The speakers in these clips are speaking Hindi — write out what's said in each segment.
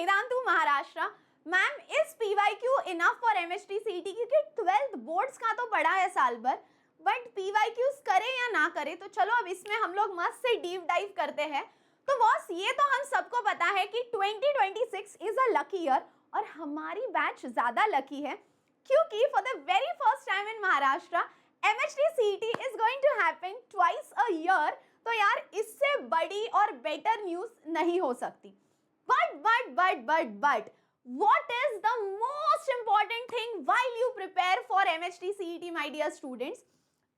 मेदांतु Maharashtra. Ma'am is PYQ enough for MHT CET, क्योंकि 12th बोर्ड्स का तो पढ़ा है साल भर, बट पीवाईक्यूज करें या ना करें, तो चलो अब इसमें हम लोग मस्त से डीप डाइव करते हैं। तो बॉस ये तो हम सबको पता है कि 2026 इज अ लकी ईयर, और हमारी बैच ज्यादा लकी है क्योंकि for the very first time in Maharashtra MHT CET is going to happen twice a year. तो यार इससे बड़ी और बेटर न्यूज नहीं हो सकती। But what is the most important thing while you prepare for MHT CET, my dear students?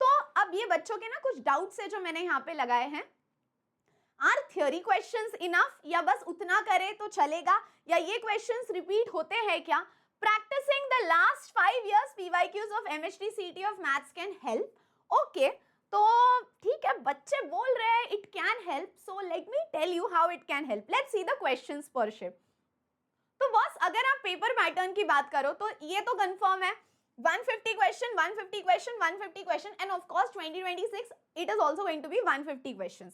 तो अब ये बच्चों के ना कुछ डाउट्स है जो मैंने यहाँ पे लगाए हैं। आर थियोरी क्वेश्चंस इनफ, या बस उतना करें तो चलेगा, या ये क्वेश्चंस रिपीट होते हैं क्या? Practising the last 5 years PYQs of MHT CET of maths can help. Okay, तो ठीक है, बच्चे बोल रहे हैं it can help, so let me tell you how it can help. Let's see the questions पर शिफ्ट। तो बॉस अगर आप पेपर पैटर्न की बात करो तो ये तो कंफर्म है, 150 question 150 question 150 question, and of course 2026 it is also going to be 150 questions.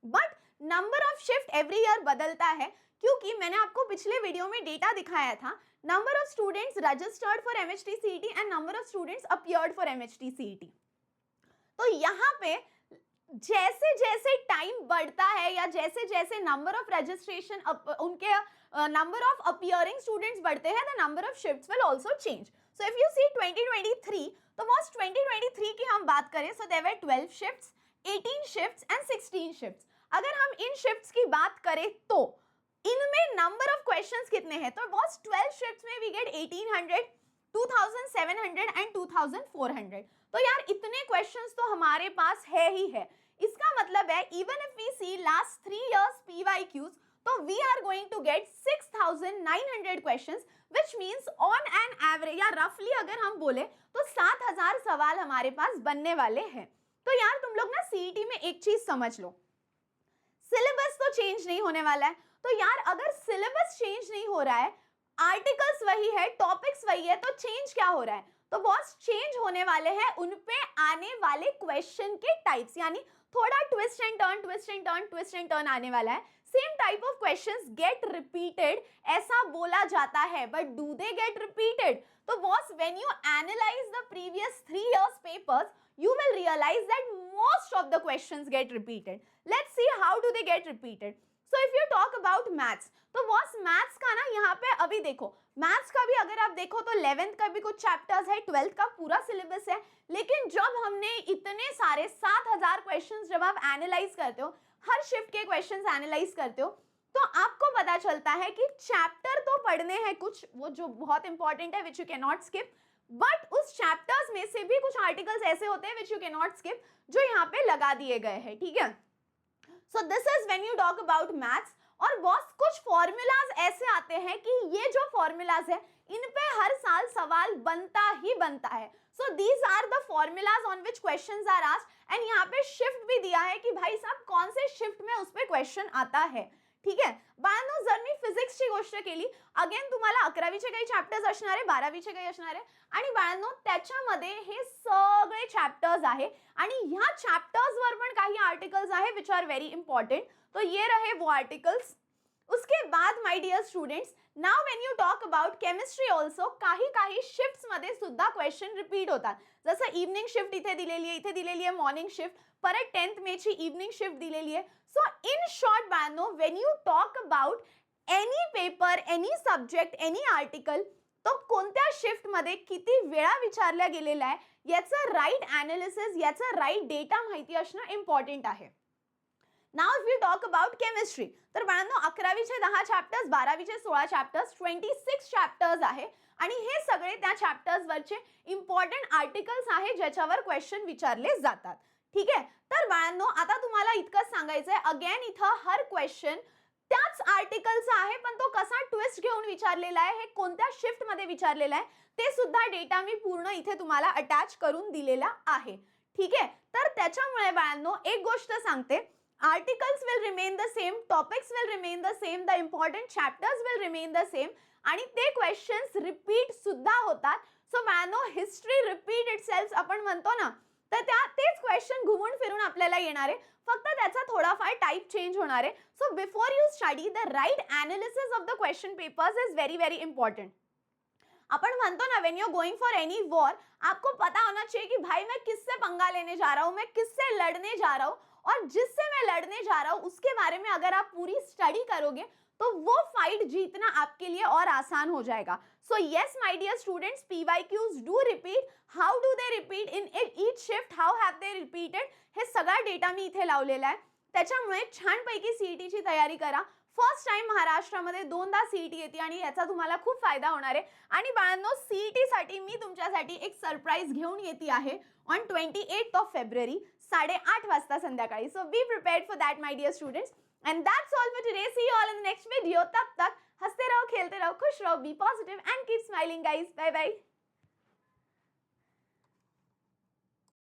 But number of shift every year बदलता है, क्योंकि मैंने आपको पिछले वीडियो में डेटा दिखाया था, number of students registered for MHT CET and number of students appeared for MHT CET. तो यहाँ पे जैसे जैसे टाइम बढ़ता है या जैसे जैसे नंबर ऑफ रजिस्ट्रेशन उनके नंबर ऑफ अपीयरिंग स्टूडेंट्स बढ़ते हैं, the number of shifts will also change. So if you see 2023, तो बस 2023 की हम बात करें, so there were 12 shifts, 18 shifts and 16 shifts. अगर हम इन शिफ्ट्स की बात करें तो इनमें नंबर ऑफ क्वेश्चंस कितने हैं? तो बस 12 शिफ्ट्स में वी गेट 1800, 2700 एंड 2400। तो यार इतने क्वेश्चंस तो हमारे पास है ही है। इसका मतलब है even if we see last 3 years PYQs, तो we are going to get 6900 questions, which means on an average या रफली अगर हम बोले तो 7000 सवाल हमारे पास बनने वाले हैं। तो यार तुम लोग ना सीईटी में एक चीज समझ लो, सिलेबस तो चेंज नहीं होने वाला है। तो यार अगर सिलेबस चेंज नहीं हो रहा है, आर्टिकल्स वही है, टॉपिक्स वही है, तो चेंज क्या हो रहा है? तो बॉस चेंज होने वाले हैं उन पे आने वाले क्वेश्चन के टाइप्स, यानी थोड़ा ट्विस्ट एंड टर्न आने वाला है। Same type of questions get repeated ऐसा बोला जाता है, but do they get repeated? तो boss when you analyse the previous 3 years papers, you will realize that most of the questions get repeated. Let's see how do they get repeated. So if you talk about maths, तो बॉस मैथ्स का ना यहाँ पे अभी देखो, मैथ्स का भी अगर आप देखो तो 11th का भी कुछ चैप्टर्स है, 12th का पूरा सिलेबस है, लेकिन जब हमने इतने सारे 7000 क्वेश्चंस जब आप एनालाइज करते हो, हर शिफ्ट के क्वेश्चंस एनालाइज करते हो, तो आपको पता चलता है कि चैप्टर तो पढ़ने हैं कुछ, वो जो बहुत इंपॉर्टेंट है, which you can not skip, but उस चैप्टर्स में से भी कुछ आर्टिकल्स ऐसे होते हैं which you can not skip, जो यहाँ पे लगा दिए गए हैं, ठीक है। So this is when you talk about maths. और बॉस कुछ फॉर्मूलाज ऐसे आते हैं कि ये जो फॉर्मूलाज है इन पे हर साल सवाल बनता ही बनता है। So these are the formulas on which questions are asked, and यहाँ पे शिफ्ट भी दिया है कि भाई साहब कौन से शिफ्ट में उस पे क्वेश्चन आता है, ठीक आहे। बाळांनो जर मी फिजिक्सची गोष्ट केली, अगेन तुम्हाला 11वीचे काही चॅप्टर्स असणार आहे, 12वीचे काही असणार आहे, आणि बाळांनो त्याच्यामध्ये हे सगळे चॅप्टर्स आहे, आणि ह्या चॅप्टर्स वर पण काही आर्टिकल्स आहे विच आर वेरी इंपॉर्टेंट। तो ये रहे वो आर्टिकल्स। उसके बाद my dear students, now when you talk about chemistry also, काही शिफ्ट्स मध्ये सुद्धा क्वेश्चन रिपीट होतात। जसं इव्हनिंग शिफ्ट इथे दिलेली आहे मॉर्निंग शिफ्ट, परत 10th मे ची इव्हनिंग शिफ्ट दिलेली आहे। सो इन शॉर्ट बाळांनो, when you talk about any paper, any subject, any article, तो कोणत्या शिफ्ट मध्ये किती वेळा विचारला गेलेला आहे याचं राईट ॲनालिसिस, याचं राईट डेटा माहिती असणं इम्पॉर्टंट आहे। Now if you talk about chemistry, तर बाळांनो 11वीचे 10 चॅप्टर्स, 12वीचे 16 चॅप्टर्स, 26 चॅप्टर्स आहे, आणि हे सगळे त्या चॅप्टर्स वरचे इम्पॉर्टंट आर्टिकल्स आहे ज्याच्यावर क्वेश्चन विचारले जातात, ठीक आहे। तर बाळांनो आता तुम्हाला इतकंच सांगायचं आहे, अगेन इथं हर क्वेश्चन त्याच आर्टिकलचा आहे, पण तो कसा ट्विस्ट घेऊन विचारलेला आहे, हे कोणत्या शिफ्ट मध्ये विचारलेला आहे, ते सुद्धा डेटा मी पूर्ण इथे तुम्हाला अटॅच करून दिलेला आहे, ठीक आहे। तर त्याच्यामुळे बाळांनो एक गोष्ट सांगते, articles will remain the same, topics will remain the same, the important chapters will remain the same, आणि ते क्वेश्चन्स रिपीट सुद्धा होतात। सो बाळांनो हिस्ट्री रिपीट इटसेल्फ आपण म्हणतो ना, तर तेच क्वेश्चन घुमून फिरून आपल्याला येणार आहे, फक्त त्याचा थोडाफार टाइप चेंज होणार आहे. So before you study the right analysis of the question papers is very very important. अपन म्हणतो ना, when you are going for any war, आपको पता होना चाहिए कि भाई मैं किससे पंगा लेने जा रहा हूँ, मैं किससे लड़ने जा रहा हूँ, और जिससे मैं लड़ने जा रहा हूँ उसके बारे में अगर आप पूरी स्टडी करोगे तो वो फाइट जीतना आपके लिए और आसान हो जाएगा. So yes my dear students, PYQs do repeat. How do they repeat in each shift, how have they repeated, हे सगळा डेटा मी इथे लावलेला आहे. त्याच्यामुळे छानपैकी सीईटीची तयारी करा. फर्स्ट टाइम महाराष्ट्रामध्ये 2दा सीईटी येते आणि याचा तुम्हाला खूप फायदा होणार आहे. आणि बाळांनो, सीईटी साठी मी तुमच्यासाठी एक सरप्राईज घेऊन येते आहे ऑन 28th ऑफ फेब्रुवारी 8:30 वाजता संध्याकाळी. So be prepared for that my dear students. And that's all for today. See you all in the next video. तब तक हंसते रहो, खेलते रहो, खुश रहो, be positive and keep smiling guys. Bye bye.